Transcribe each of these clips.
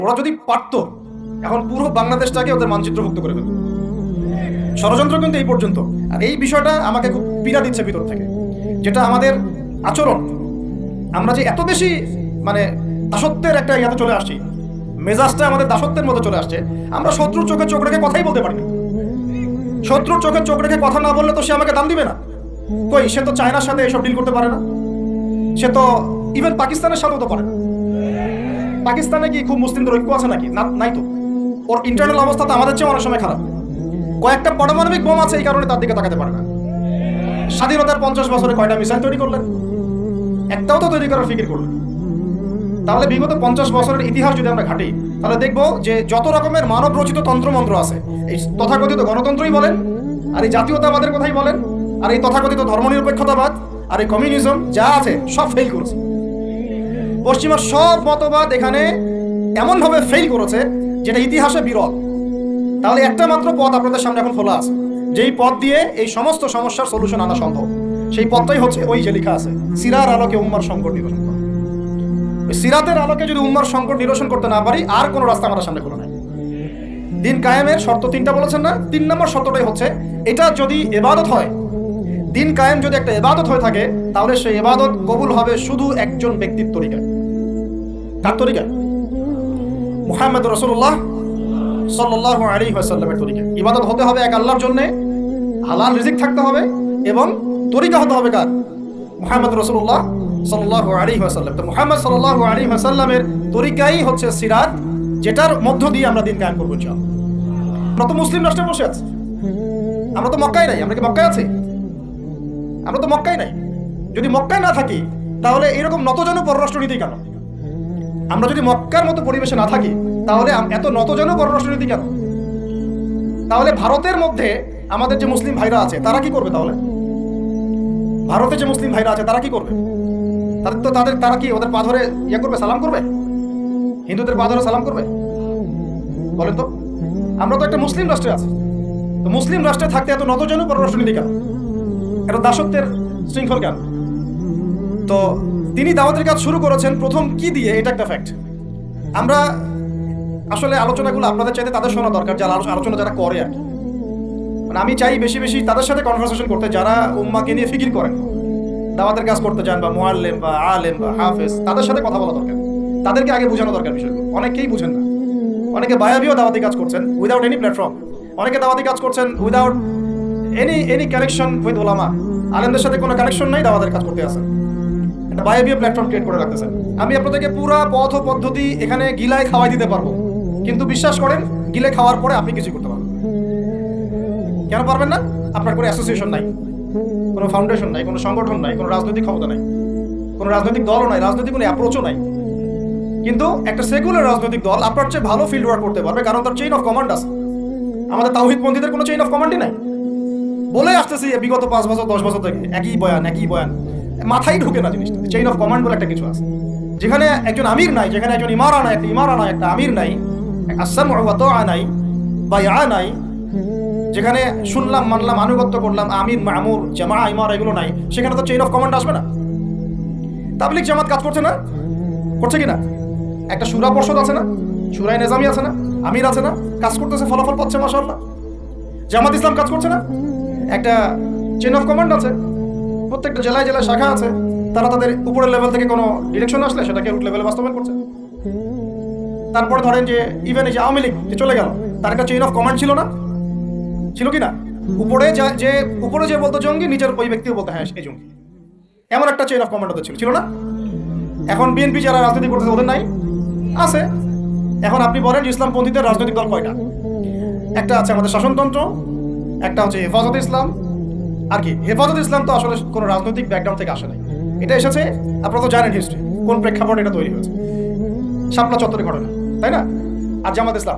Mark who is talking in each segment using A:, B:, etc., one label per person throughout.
A: ওরা যদি পারতো এখন পুরো বাংলাদেশটাকে ওদের মানচিত্রভুক্ত করে ফেলত। ষড়যন্ত্র কিন্তু এই পর্যন্ত। আর এই বিষয়টা আমাকে খুব পীড়া দিচ্ছে ভিতর থেকে, যেটা আমাদের আচরণ, আমরা যে এত বেশি মানে দাসত্বের একটা ইয়াতে চলে আসছি, মেজাজটা আমাদের দাসত্বের মধ্যে চলে আসছে। আমরা শত্রুর চোখে চোখ রেখে কথাই বলতে পারি না। শত্রুর চোখে চোখ রেখে কথা না বললে তো সে আমাকে দাম দিবে না। কই, সে তো চায়নার সাথে এসব ডিল করতে পারে না, সে তো ইভেন পাকিস্তানের সাথেও তো পারে না। পাকিস্তানে কি খুব মুসলিমদের ঐক্য আছে নাকি? নাই তো। ওর ইন্টারনাল অবস্থা তো আমাদের চেয়ে অনেক সময় খারাপ। কয়েকটা পারমাণবিক বোম আছে, এই কারণে তার দিকে তাকাতে পারে না। স্বাধীনতার 50 বছরে কয়টা মিসাইল তৈরি করলেন? একটাও তো তৈরি করার ফিকির করলেন। তাহলে বিগত 50 বছরের ইতিহাস যদি আমরা ঘাঁটি, তাহলে দেখবো যে যত রকমের মানব রচিত তন্ত্রমন্ত্র আছে, এই তথাকথিত গণতন্ত্রই বলেন, আর এই জাতীয়তাবাদের কথাই বলেন, আর এই তথাকথিত ধর্মনিরপেক্ষতাবাদ, আর এই কমিউনিজম যা আছে সব ফেল করেছে। পশ্চিমার সব মতবাদ এখানে এমনভাবে ফেল করেছে যেটা ইতিহাসে বিরল। তাহলে একটা মাত্র পথ আপনাদের সামনে এখন খোলা আছে, যেই পথ দিয়ে এই সমস্ত সমস্যার সলিউশন আনা সম্ভব। সেই পথটাই হচ্ছে ওই যে লেখা আছে, সিরার আলোকে উম্মার সংকট নিরসন করা। সিরাতের আলোকে যদি উম্মার সংকট নিরসন করতে না পারি, আর কোনো রাস্তা আমাদের সামনে খোলা নাই। দিন কায়েমের শর্ত 3টা বলেছেন না? 3 নম্বর শর্তটাই হচ্ছে এটা যদি ইবাদত হয়, দিন কায়েম যদি একটা ইবাদত হয়ে থাকে, তাহলে সেই ইবাদত কবুল হবে শুধু একজন ব্যক্তির তরিকায়। কার তরিকায়? মুহাম্মদ রাসূলুল্লাহ সাল্লাল্লাহু আলাইহি ওয়াসাল্লামের তরিকায়। ইবাদত হতে হবে এক আল্লাহর জন্য, হালাল রিজিক থাকতে হবে, এবং তরিকা হতে হবে কার? মুহাম্মদ রাসূলুল্লাহ সাল্লাল্লাহু আলাইহি ওয়াসাল্লাম। তো মুহাম্মদ সাল্লাল্লাহু আলাইহি ওয়াসাল্লামের তরিকাই হচ্ছে সিরাত, যেটার মধ্য দিয়ে আমরা দিন কায়েম করবো ইনশাআল্লাহ। আমরা তো মুসলিম রাষ্ট্রে বসে আছি, আমরা তো মক্কায় নাই। আমরা কি মক্কায় আছি? আমরা তো মক্কায় নাই। যদি মক্কায় না থাকি, তাহলে এরকম নতজন পররাষ্ট্রনীতি কেন? আমরা যদি মক্কার মতো পরিবেশে না থাকি, তাহলে এত নতজন পররাষ্ট্রনীতি কেন? তাহলে ভারতের মধ্যে আমাদের যে মুসলিম ভাইরা আছে, তারা কি করবে? তাহলে ভারতে যে মুসলিম ভাইরা আছে, তারা কি করবে? তারা কি ওদের পা ধরে ইয়ে করবে, সালাম করবে? হিন্দুদের পা ধরে সালাম করবে? বলেন তো। আমরা তো একটা মুসলিম রাষ্ট্রে আছি। তো মুসলিম রাষ্ট্রে থাকতে এত নতজন পররাষ্ট্রনীতি কেন? এত দাসত্বের শৃঙ্খল কেন? তো তিনি দাওয়াতের কাজ শুরু করেছেন প্রথম কি দিয়ে, এটা একটা ফ্যাক্ট। আমরা আসলে আলোচনাগুলো আপনাদের চাইতে তাদের শোনা দরকার, যারা আলোচনা যারা করে আর কি। মানে আমি চাই বেশি বেশি তাদের সাথে কনভারসেশন করতে, যারা উম্মাকে নিয়ে ফিকির করেন, দাওয়াতের কাজ করতে চান, বা মুআল্লিম বা আলেম বা হাফেজ, তাদের সাথে কথা বলা দরকার। তাদেরকে আগে বোঝানো দরকার বিষয়গুলো। অনেকেই বুঝেন না। অনেকে বায়াবিও দাওয়াতি কাজ করছেন উইদাউট এনি প্ল্যাটফর্ম। অনেকে দাওয়াতি কাজ করছেন উইদাউট এনি কানেকশন উইথ ওলামা। আলেমদের সাথে কোনো কানেকশন নাই, দাওয়াতের কাজ করতে আসেন, একটা বায়াবিও প্ল্যাটফর্ম ক্রিয়েট করে রাখতেছেন। আমি আপনাদেরকে পুরো পথ পদ্ধতি এখানে গিলায় খাওয়াই দিতে পারবো, কিন্তু বিশ্বাস করেন গিলে খাওয়ার পরে আপনি কিছু করতে পারবেন। কেন পারবেন না? আপনার কোনো অ্যাসোসিয়েশন নাই, কোনো ফাউন্ডেশন নাই, কোনো সংগঠন নাই, কোনো রাজনৈতিক ক্ষমতা নাই, কোনো রাজনৈতিক দলও নাই, রাজনৈতিক কোনো অ্যাপ্রোচও নাই। কিন্তু একটা সেকুলার রাজনৈতিক দল আপনার চেয়ে ভালো ফিল্ড ওয়ার্ক করতে পারবে, কারণ তার চেইন অফ কমান্ড আছে। আমাদের তাওহীদপন্থীদের কোনো চেইন অফ কমান্ডই নাই। বলে আসতেছি বিগত 5 বছর 10 বছর থেকে একই বয়ান, মাথায় ঢুকে না জিনিসটা। চেইন অফ কমান্ড বলে একটা কিছু আছে, যেখানে একজন আমির নাই, যেখানে একজন ইমারা নাই, একটা আমির নাই, আসসামউ ওয়া তাআ নাই, বাইআ নাই, যেখানে শুনলাম মানলাম আনুগত্য করলাম, আমির মামুর জামাআ ইমারা এগুলো নাই, সেখানে তো চেইন অফ কমান্ড আসবে না। তাবলীগ জামাত কাজ করছে না? করছে কিনা? একটা শুরা পর্ষদ আছে না, শুরায়ে নিজামি আছে না, আমির আছে না, কাজ করতেছে, ফলাফল পাচ্ছে মাশাআল্লাহ। জামাত ইসলাম কাজ করছে না? একটা চেইন অফ কমান্ড আছে, প্রত্যেকটা জেলায় জেলায় শাখা আছে, তারা তাদের উপরের লেভেল থেকে কোনো ডিরেকশন আসলে সেটাকে রুট লেভেলে বাস্তবায়ন করছে। তারপরে ধরেন যে ইভেন এই যে আওয়ামী লীগ যে চলে গেল, তার একটা চেইন অফ কমান্ড ছিল না? ছিল কি না? উপরে যে বলতো জঙ্গি, নিচের ওই ব্যক্তিও বলতো হ্যাঁ এই জঙ্গি, এমন একটা চেইন অফ কমান্ড ওদের ছিল না? এখন বিএনপি যারা রাজনীতি করতেছে ওদের নাই? আছে। এখন আপনি বলেন ইসলামপন্থীদের রাজনৈতিক দল কয়টা? একটা আছে আমাদের শাসনতন্ত্র, একটা হচ্ছে হেফাজত ইসলাম। আর কি, হেফাজত ইসলাম তো আসলে কোনো রাজনৈতিক ব্যাকগ্রাউন্ড থেকে আসে নাই, এটা এসেছে, আপনারা তো জানেন হিস্ট্রি, কোন প্রেক্ষাপটে এটা তৈরি হয়েছে, শাপলা চত্বরে ঘটনা, তাই না? আর জামাত ইসলাম।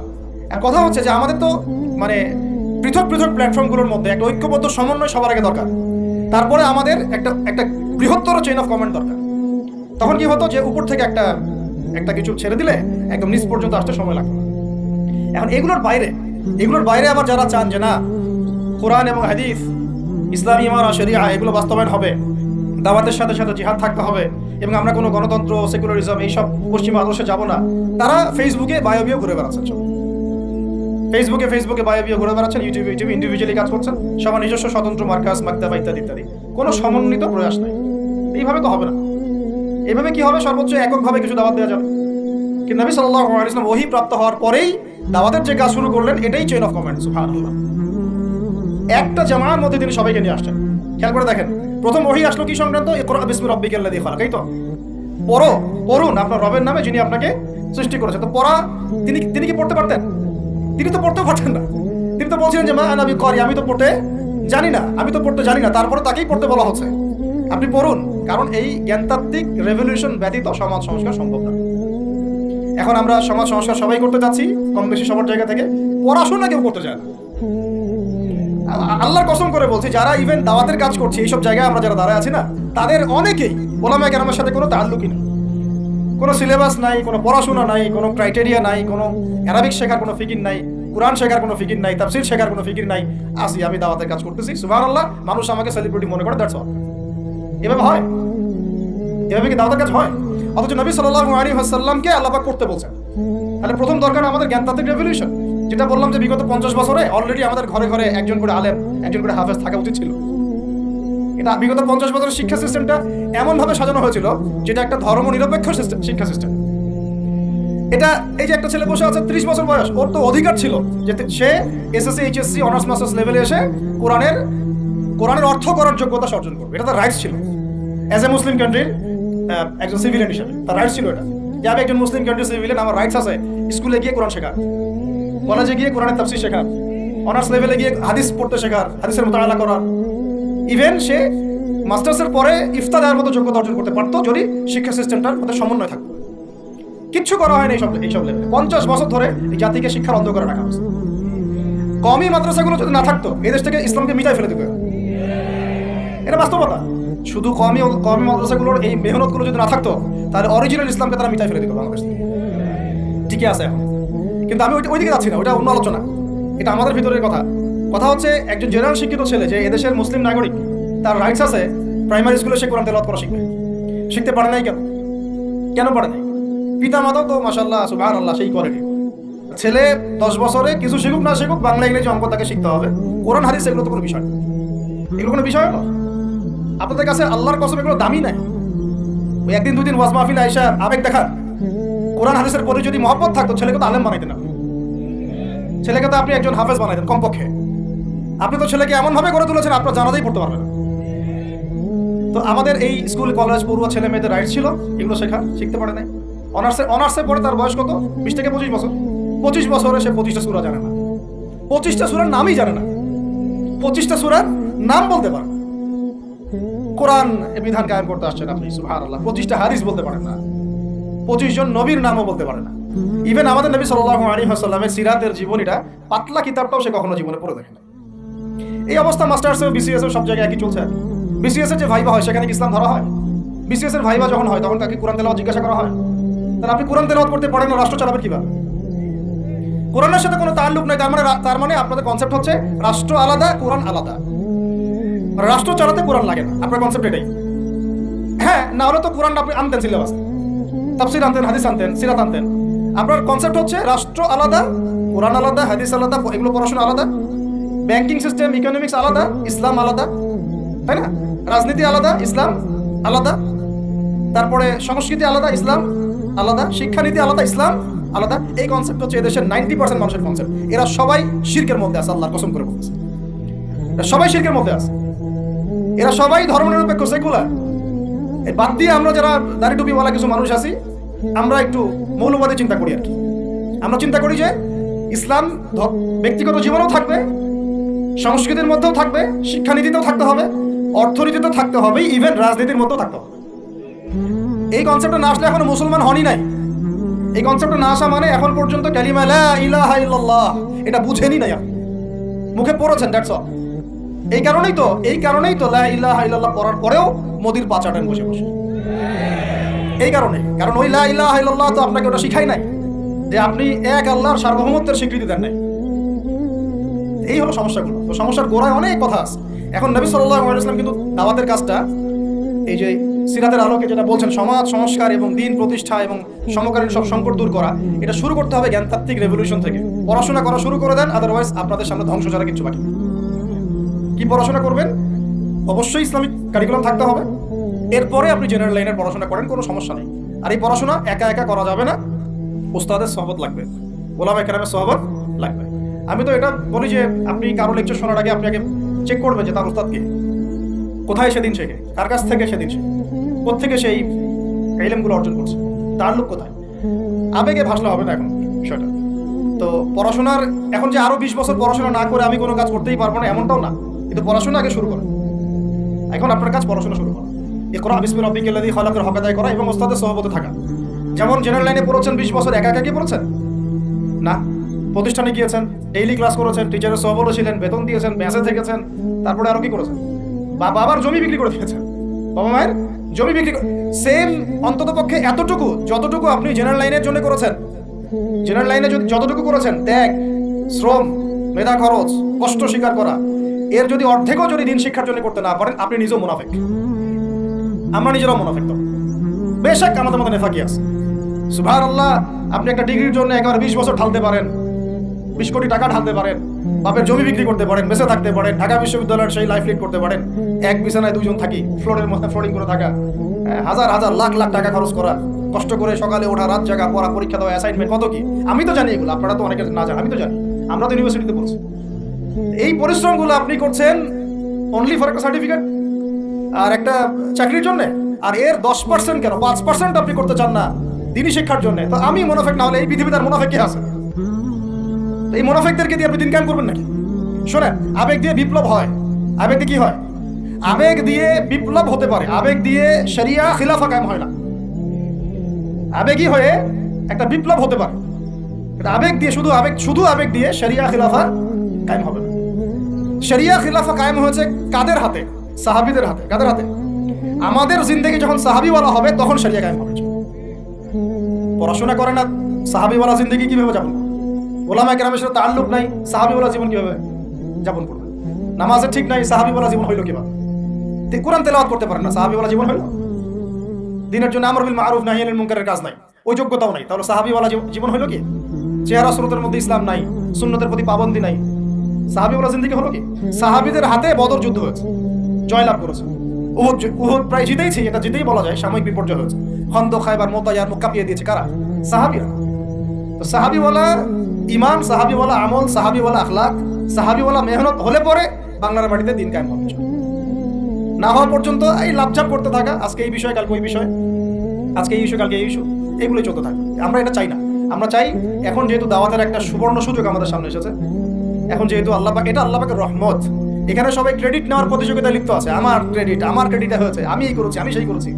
A: আর কথা হচ্ছে যে আমাদের তো মানে পৃথক পৃথক প্ল্যাটফর্মগুলোর মধ্যে একটা ঐক্যবদ্ধ সমন্বয় সবার আগে দরকার, তারপরে আমাদের একটা বৃহত্তর চেইন অফ কমান্ড দরকার। তখন কি হতো যে উপর থেকে একটা কিছু ছেড়ে দিলে একদম নিচ পর্যন্ত আসতে সময় লাগতো। এখন এগুলোর বাইরে আবার যারা চান যে না কোরআন এবং হাদিস, ইসলামী ইমারা, শরিয়া এগুলো বাস্তবায়ন হবে, দাওয়াতের সাথে সাথে জিহাদ থাকতে হবে এবং আমরা কোনো গণতন্ত্র, সেকুলারিজম এইসব পশ্চিমা আদর্শে যাব না, তারা ফেসবুকে বায়োবিও ঘুরে বেড়াচ্ছেন। ফেসবুকে বায়োবিও ঘুরে বেড়াচ্ছেন, ইউটিউবে ইন্ডিভিজুয়ালি কাজ করছেন, সবার নিজস্ব স্বতন্ত্র মার্কাস, মাকতাবা ইত্যাদি ইত্যাদি। কোনো সমন্বিত প্রয়াস নাই। এইভাবে তো হবে না। এইভাবে কি হবে? সর্বোচ্চ এককভাবে কিছু দাওয়াত দেওয়া যাবে। কিন্তু নবী সাল্লাল্লাহু আলাইহি ওয়াসাল্লাম ওহী প্রাপ্ত হওয়ার পরেই দাওয়াতের যে কাজ শুরু করলেন, এটাই চেইন অফ কমান্ড। সুবহানাল্লাহ। একটা জামাআর মধ্যে তিনি সবাইকে নিয়ে আসছেন। খেয়াল করে দেখেন, প্রথম ওহী আসলো কি সংক্রান্ত? ইকরা বিসমি রাব্বিকাল্লাযী খালাক। এই তো পড়ুন আপনার রবের নামে যিনি আপনাকে সৃষ্টি করেছেন। তো পড়া তিনি কি পড়তে পারতেন? তিনি তো পড়তেও পারতেন না। তিনি তো বলছিলেন যে মা আনা বিকারি, আমি তো পড়তে জানি না, তারপরে তাকেই পড়তে বলা হচ্ছে আপনি পড়ুন। কারণ এই জ্ঞানতাত্ত্বিক রেভলিউশন ব্যতীত সমাজ সংস্কার সম্ভব না। এখন আমরা সমাজ সংস্কার সবাই করতে যাচ্ছি, কম বেশি সবার জায়গা থেকে। পড়াশোনা কেউ করতে চায় না। আল্লাহর কসম করে বলছি, যারা ইভেন দাওয়াতের কাজ করছে এইসব জায়গায় আমরা যারা দাঁড়ায় আছি না, তাদের অনেকেই ওলামায়ে কেরামের সাথে কোনো তাআল্লুকই নেই, কোনো সিলেবাস নাই, কোনো পড়াশোনা নাই, কোনো ক্রাইটেরিয়া নাই, কোনো আরবিক শেখার কোনো ফিকির নাই, কোরআন শেখার কোনো ফিকির নাই, তাফসীর শেখার কোনো ফিকির নাই। আমি দাওয়াতের কাজ করতেছি, সুবহানাল্লাহ, মানুষ আমাকে সেলিব্রিটি মনে করে, দ্যাটস অল। এভাবে হয়? এভাবে কি দাওয়াতের কাজ হয়? অথচ নবী সাল্লাল্লাহু আলাইহি ওয়াসাল্লামকে আল্লাহ পাক করতে বলছেন। তাহলে প্রথম দরকার আমাদের জ্ঞানতাত্ত্বিক রেভলিউশন। যেটা বললাম যে বিগত 50 বছরে অলরেডি আমাদের ঘরে ঘরে একজন করে আলেম, একজন করে হাফেজ থাকা উচিত ছিল। এটা বিগত 50 বছরের শিক্ষা সিস্টেমটা এমন ভাবে সাজানো হয়েছিল যেটা একটা ধর্ম নিরপেক্ষ শিক্ষা সিস্টেম। এটা এই যে একটা ছেলে বসে আছে 30 বছর বয়স, ওর তো অধিকার ছিল যে সে এসএসসি, এইচএসসি, অনার্স মাস্টার্স লেভেলে এসে কোরআনের অর্থ করার যোগ্যতা অর্জন করবে। এটা তার রাইটস ছিল অ্যাজ এ মুসলিম কান্ট্রির একজন সিভিলিয়ান হিসেবে। তার রাইটস ছিল এটা, যে আমি একজন মুসলিম কান্ট্রির সিভিলিয়ান, আমার রাইটস আছে স্কুলে গিয়ে কোরআন শেখা, কলেজে গিয়ে কোরআনের তাফসীর শেখা, অনার্স লেভেলে গিয়ে হাদিস পড়তে শেখার, হাদিসের মুতাআলা করার। ইভেন সে মাস্টার্সের পরে ইফতা দেওয়ার মতো যোগ্যতা অর্জন করতে পারতো যদি শিক্ষা সিস্টেমটার মধ্যে সমন্বয় থাকতো। কিচ্ছু করা হয়নি এইসব লেভেলে। 50 বছর ধরে এই জাতিকে শিক্ষার অন্ধ করে রাখা হয়েছে। কওমি মাদ্রাসাগুলো যদি না থাকতো, এই দেশ থেকে ইসলামকে মিটাই ফেলে দিত। এটা বাস্তবতা। শুধু কওমি মাদ্রাসাগুলোর এই মেহনতগুলো যদি না থাকতো, তাহলে অরিজিনাল ইসলামকে তারা মিটাই ফেলে দিত বাংলাদেশ থেকে। ঠিকই আছে এখন, কিন্তু আমি ওইদিকে যাচ্ছি না, ওটা অন্য আলোচনা। এটা আমাদের ভিতরের কথা হচ্ছে একজন জেনারেল শিক্ষিত ছেলে যে এদেশের মুসলিম নাগরিক, তার রাইটস আছে প্রাইমারি স্কুলে সে কোরআন তেলাওয়াত করা শিখতে পারে নাই। কেন পারে নাই? পিতা মাতাও তো মাশাআল্লাহ সুবহানাল্লাহ সেই করে। ছেলে 10 বছরে কিছু শিখুক না শিখুক, বাংলা ইংরেজি অঙ্ক তাকে শিখতে হবে। কোরআন হাদিস এগুলো তো কোনো বিষয়, এগুলো কোনো বিষয় না। আপনাদের কাছে আল্লাহর কসম এগুলো দামি নাই। ওই একদিন দুদিন ওয়াজ মাহফিল আয়েশা আবেগ দেখা, কোরআন হাদিসের প্রতি যদি মহব্বত থাকতো, ছেলেকে তো আলেম বানাইতেন আপনি, ছেলেকে তো আপনি একজন হাফেজ বানাইতেন কমপক্ষে। আপনি তো ছেলেকে এমন ভাবে গড়ে তুলেছেন আপনার জানাতেই পড়তে পারবেন না। তো আমাদের এই স্কুল কলেজ পড়ুয়া ছেলে মেয়েদের রাইট ছিল এগুলো শিখতে পারে নাই। অনার্সে পড়ে তার বয়স কত? 20 থেকে 25 বছর। 25 বছরে সে 25টা সূরা জানে না, 25টা সূরার নামই জানে না, 25টা সূরার নাম বলতে পারে। কোরআন বিধান কায়েম করতে আসছেন আপনি, সুবহানাল্লাহ। 25টা হাদিস বলতে পারেন না, 25 জন নবীর নামও বলতে পারে না। ইভেন আমাদের নবী সাল্লাল্লাহু আলাইহি ওয়াসাল্লামের সিরাতের জীবনীটা, পাতলা কিতাবটাও সে কখনো জীবনে পড়ে দেখে না। এই অবস্থা মাস্টার্সে, বিসিএস সব জায়গায় একই চলছে। বিসিএস এর যে ভাইবা হয় সেখানে কি ইসলাম ধরা হয়? বিসিএস এর ভাইবা যখন হয় তখন তাকে কোরআন তেলাওয়াত জিজ্ঞাসা করা হয়। তাহলে আপনি কোরআন তেলাওয়াত করতে পারেন না, রাষ্ট্র চালাবেন কিভাবে? কোরআনের সাথে কোনো তাল্লুক নাই। তার মানে আপনাদের কনসেপ্ট হচ্ছে রাষ্ট্র আলাদা, কোরআন আলাদা। রাষ্ট্র চালাতে কোরআন লাগে না, আপনার কনসেপ্ট এটাই। হ্যাঁ, না হলে তো কোরআন আপনি আনতেন, সিলেবাসে তাফসীর আনতেন, হাদিস আনতেন, সিরাত আনতেন। আপনার কনসেপ্ট হচ্ছে রাষ্ট্র আলাদা, কোরআন আলাদা, হাদিস আলাদা, এগুলো পড়াশোনা আলাদা, ব্যাংকিং সিস্টেম, ইকোনমিক্স আলাদা, ইসলাম আলাদা, তাই না? রাজনীতি আলাদা, ইসলাম আলাদা, তারপরে সংস্কৃতি আলাদা, ইসলাম আলাদা, শিক্ষানীতি আলাদা, ইসলাম আলাদা। এই কনসেপ্ট হচ্ছে এদেশের 90% মানুষের কনসেপ্ট। এরা সবাই শিরকের মধ্যে আছে, আল্লাহর কসম করে বলতেছে। এরা সবাই শিরকের মধ্যে আছে, এরা সবাই ধর্মনিরপেক্ষ, সেকুলার। বাদ দিয়ে আমরা যারা দাড়ি টুপিওয়ালা কিছু মানুষ আছি, আমরা একটু মৌলবাদী চিন্তা করি আর কি। আমরা চিন্তা করি যে ইসলাম ব্যক্তিগত জীবনেও থাকবে, সংস্কৃতির মধ্যেও থাকবে, শিক্ষানীতিতেও থাকতে হবে, অর্থনীতিতেও থাকতে হবে, ইভেন রাজনীতির মধ্যেও থাকতে হবে। এই কনসেপ্টটা না আসলে এখনো মুসলমান হনই নাই। এই কনসেপ্টটা না আসা মানে এখন পর্যন্ত কালিমা লা ইলাহা ইল্লাল্লাহ এটা বুঝেনি নাই, আপনি মুখে পড়েছেন, দ্যাটস অল। এই কারণেই তো লা ইলাহা ইল্লাল্লাহ পড়ার পরেও মোদির পাচাটান বসে বসে। এই কারণ ওই লা ইলাহা ইল্লাল্লাহ তো আপনাকে ওটা শিখাই নাই যে আপনি এক আল্লাহর সার্বভৌমত্বের স্বীকৃতি দেন নাই। এই হলো সমস্যাগুলো। তো সমস্যার গোড়ায় অনেক কথা আছে। এখন নবী সাল্লাল্লাহু আলাইহি ওয়াসাল্লাম কিন্তু দাওয়াতের কাজটা এই যে সিরাতের আলোকে যেটা বলছেন সমাজ সংস্কার এবং দিন প্রতিষ্ঠা এবং সমকালীন সব সংকট দূর করা, এটা শুরু করতে হবে জ্ঞানতাত্ত্বিক রেভলিউশন থেকে। পড়াশোনা করা শুরু করে দেন, আদারওয়াইজ আপনাদের সামনে ধ্বংস ছাড়া কিছু বাকি। কি পড়াশোনা করবেন? অবশ্যই ইসলামিক কারিকুলাম থাকতে হবে। এরপরে আপনি জেনারেল লাইনের পড়াশোনা করেন, কোনো সমস্যা নেই। আর এই পড়াশোনা একা একা করা যাবে না, ওস্তাদের সহবত লাগবে, ওলামায়ে কেরামের সহবত লাগবে। আমি তো এটা বলি যে আপনি কারো লেকচার শোনার আগে আপনি আগে চেক করবেন যে তার ওস্তাদ কে, কোথায় সেদিন শেখে, কার কাছ থেকে সেদিন শেখে, কোত্থেকে সেই ইলমগুলো অর্জন করছে, তার লোক কোথায়। আবেগে ভাসলে হবে না এখন বিষয়টা। তো পড়াশোনার এখন যে আরো 20 বছর পড়াশোনা না করে আমি কোনো কাজ করতেই পারবো না এমনটাও না, কিন্তু পড়াশোনা আগে শুরু করেন। এখন আপনার কাজ পড়াশোনা শুরু করা, ইকরা বিসমি রাব্বিকাল্লাযী খালাকের হক আদায় করা এবং ওস্তাদের সহবতে থাকা। যেমন জেনারেল লাইনে পড়েছেন 20 বছর একা একা কি পড়েছেন না, প্রতিষ্ঠানে গিয়েছেন, ডেইলি ক্লাস করেছেন, টিচারের সহবত ছিলেন, বেতন দিয়েছেন, মেসে থেকেছেন, তারপরে আরো কি করেছেন, বাবার জমি বিক্রি করে দিয়েছেন, বাবা মায়ের জমি বিক্রি করে, সেম অন্তত পক্ষে এতটুকু যতটুকু আপনি জেনারেল লাইনের জন্য করেছেন, জেনারেল লাইনে যতটুকু করেছেন, ত্যাগ, শ্রম, মেধা খরচ, কষ্ট স্বীকার করা, এর যদি অর্ধেকও যদি দিন শিক্ষার জন্য করতে না পারেন, আপনি নিজেও মুনাফিক। আমরা নিজেরাও মুনাফিক। তো বেশক আমাদের মধ্যে নেফাকি আছে। সুবহানাল্লাহ, আপনি একটা ডিগ্রির জন্য একেবারে 20 বছর ঢালতে পারেন, 20 কোটি টাকা ঢালতে পারেন, বাপের জমি বিক্রি করতে পারেন, বেঁচে থাকতে পারেন, ঢাকা বিশ্ববিদ্যালয়ের সেই লাইফ লিড করতে পারেন, এক বিছানায় দুজন থাকি, ফ্লোরের মধ্যে ফ্লোরিং করে থাকা, হাজার হাজার লাখ লাখ টাকা খরচ করা, কষ্ট করে সকালে ওঠা, রাত জাগা, পড়া, পরীক্ষা দেওয়া, অ্যাসাইনমেন্ট, কত কি। আমি তো জানি এগুলো, আপনারা তো অনেকে না জানেন, আমি তো জানি, আমরা তো ইউনিভার্সিটিতে পড়ছি। এই পরিশ্রমগুলো আপনি করছেন অনলি ফর একটা সার্টিফিকেট আর একটা চাকরির জন্য, আর এর 10% কেন 5% আপনি করতে চান না দিনী শিক্ষার জন্য। তো আমি মুনাফিক না হলে এই পৃথিবীতে আর মুনাফিক কে আছে? এই মুনাফিকদেরকে দিয়ে আপনি দিন কায়েম করবেন নাকি? শোনেন, আবেগ দিয়ে বিপ্লব হয়। আবেগ দিয়ে কি হয়? আবেগ দিয়ে বিপ্লব হতে পারে, আবেগ দিয়ে শরিয়া খিলাফা কায়েম হয় না। আবেগই হয়ে একটা বিপ্লব হতে পারে, আবেগ দিয়ে শুধু আবেগ দিয়ে শরিয়া খিলাফা কায়েম হবে না। শরিয়া খিলাফা কায়েম হয়েছে কাদের হাতে? সাহাবীদের হাতে। কাদের হাতে? আমাদের জিন্দেগি যখন সাহাবীওয়ালা হবে তখন শরিয়া কায়েম হবে। পড়াশোনা করে না, সাহাবীওয়ালা জিন্দেগি কিভাবে যাপন করবে? ওলামায়ে কেরামের সাথে তাআল্লুক নাই, সাহাবীওয়ালা জীবন কিভাবে যাপন করবে? নামাজে ঠিক নাই, সাহাবীওয়ালা জীবন হইল কিভাবে? কোরআন তেলাওয়াত করতে পারেন না, সাহাবীওয়ালা জীবন হইল? দিনের জন্য আমর বিল মারুফ নাহি আনিল মুনকারের কাজ নাই, ওই যোগ্যতাও নাই, তাহলে সাহাবীওয়ালা জীবন হইল কি? চেহারা সুরতের মধ্যে ইসলাম নাই, সুন্নতের প্রতি পাবন্দি নাই, সাহাবীওয়ালা জিন্দেগি হলো কি? সাহাবীদের হাতে বদর যুদ্ধ হয়েছে, জয়লাভ করেছে। উহুদ প্রায় জিতেইছে, এটা জিতেই বলা যায়, সাময়িক বিপর্যয় হয়েছে। খন্দক, খায়বার, মুতায়ার মুখ কাঁপিয়ে দিয়েছে কারা? সাহাবীরা। তো সাহাবীওয়ালা ঈমান, সাহাবীওয়ালা আমল, সাহাবীওয়ালা আখলাক, সাহাবীওয়ালা মেহনত হলে পরে বাংলার মাটিতে দিন কায়েম হবে। না হওয়া পর্যন্ত এই লাভঝাপ করতে থাকা, আজকে এই বিষয়, কালকে ওই বিষয়, আজকে এই ইস্যু, কালকে এই ইস্যু, এগুলোই চলতে থাকে। আমরা এটা চাই না। আমরা চাই, এখন যেহেতু দাওয়াতের একটা সুবর্ণ সুযোগ আমাদের সামনে এসেছে, এখন যেহেতু আল্লাহ পাক, এটা আল্লাহ পাকের রহমত, এখানে সবাই ক্রেডিট নেওয়ার প্রতিযোগিতায় লিপ্ত আছে। আমার ক্রেডিট হয়েছে, আমি এই করেছি, আমি সেই করেছি।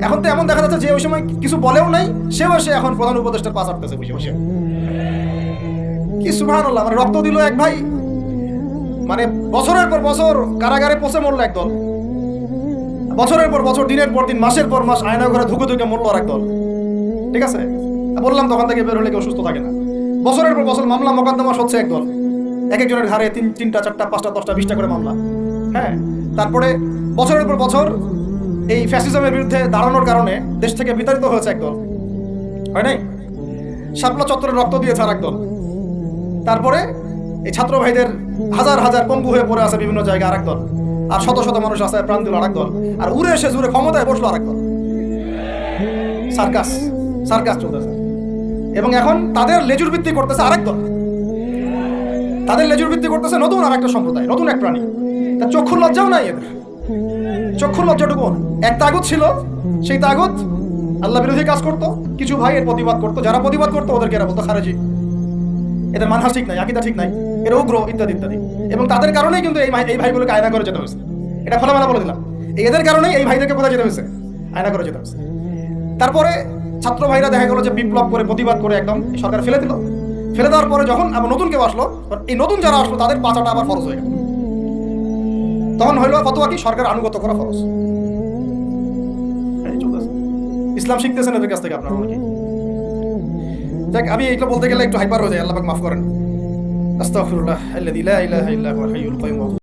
A: এখন তো এমন দেখা যাচ্ছে যে ওই সময় কিছু বলেও নাই, সেও সে এখন প্রধান উপদেষ্টার পাশ আটতেছে বসে বসে। কি সুবহানাল্লাহ, মানে রক্ত দিল এক ভাই, মানে বছরের পর বছর কারাগারে পচে মরল একদল, বছরের পর বছর, দিনের পর দিন, মাসের পর মাস আয়না করে ধুকে ধুকে মরল আর একদল। ঠিক আছে, বললাম তখন থেকে বের হলে কেউ সুস্থ থাকে না। বছরের পর বছর মামলা মোকদ্দমা হচ্ছে একদল, এক একজনের ঘাড়ে 3টা 4টা 5টা 10টা 20টা করে মামলা। হ্যাঁ, তারপরে বছরের পর বছর এই ফ্যাসিজমের বিরুদ্ধে দাঁড়ানোর কারণে দেশ থেকে বিতাড়িত হয়েছে একদল, হয় নাই? শাপলা চত্বরে রক্ত দিয়েছে আর একদল। তারপরে এই ছাত্র ভাইদের হাজার হাজার পঙ্গু হয়ে পড়ে আছে বিভিন্ন জায়গায় আর একদল, আর শত শত মানুষ আছে প্রাণ দিল আর একদল, আর উড়ে এসে জুড়ে ক্ষমতায় বসলো আর একদল। সার্কাস চলতেছে। এবং এখন তাদের লেজুর ভিত্তি করতেছে আরেক দল, তাদের লেজুর ভিত্তি করতেছে নতুন আর একটা সম্প্রদায়, নতুন এক প্রাণী। তার চক্ষুর লজ্জাও নাই এদের, চক্ষুর লজ্জাটুকু। এক তাগুত ছিল, সেই তাগুত আল্লাহ বিরোধী কাজ করতো, কিছু ভাই এর প্রতিবাদ করতো, যারা প্রতিবাদ করতো ওদেরকে এরা বলতো খারেজি, এদের মানহাজ ঠিক নাই, আকীদা ঠিক নাই, এরা উগ্র, ইত্যাদি ইত্যাদি। এবং তাদের কারণেই কিন্তু এই ভাইগুলোকে আয়না করে যেতে হয়েছে। এটা খোলামেলা বলে দিলাম, এদের কারণেই এই ভাইদেরকে কোথায় যেতে হয়েছে? আয়না করে যেতে হয়েছে। তারপরে ছাত্র ভাইরা দেখা গেল যে বিপ্লব করে, প্রতিবাদ করে একদম সরকার ফেলে দিল। ফেলে দেওয়ার পরে যখন আবার নতুন কেউ আসলো, এই নতুন যারা আসলো তাদের বাঁচাটা আবার ফরজ হয়ে গেল। তখন হইলো ফতোয়া কি? সরকার আনুগত্য করা ফরজ। ইসলাম শিখতেছেন এদের কাছ থেকে আপনারা অনেকে। দেখ, আমি এইগুলো বলতে গেলে একটু হাইপার হয়ে যায়, আল্লাহ পাক মাফ করেন। আস্তাগফিরুল্লাহ আল্লাযী লা ইলাহা ইল্লা হুয়াল হাইয়ুল কাইয়্যুম।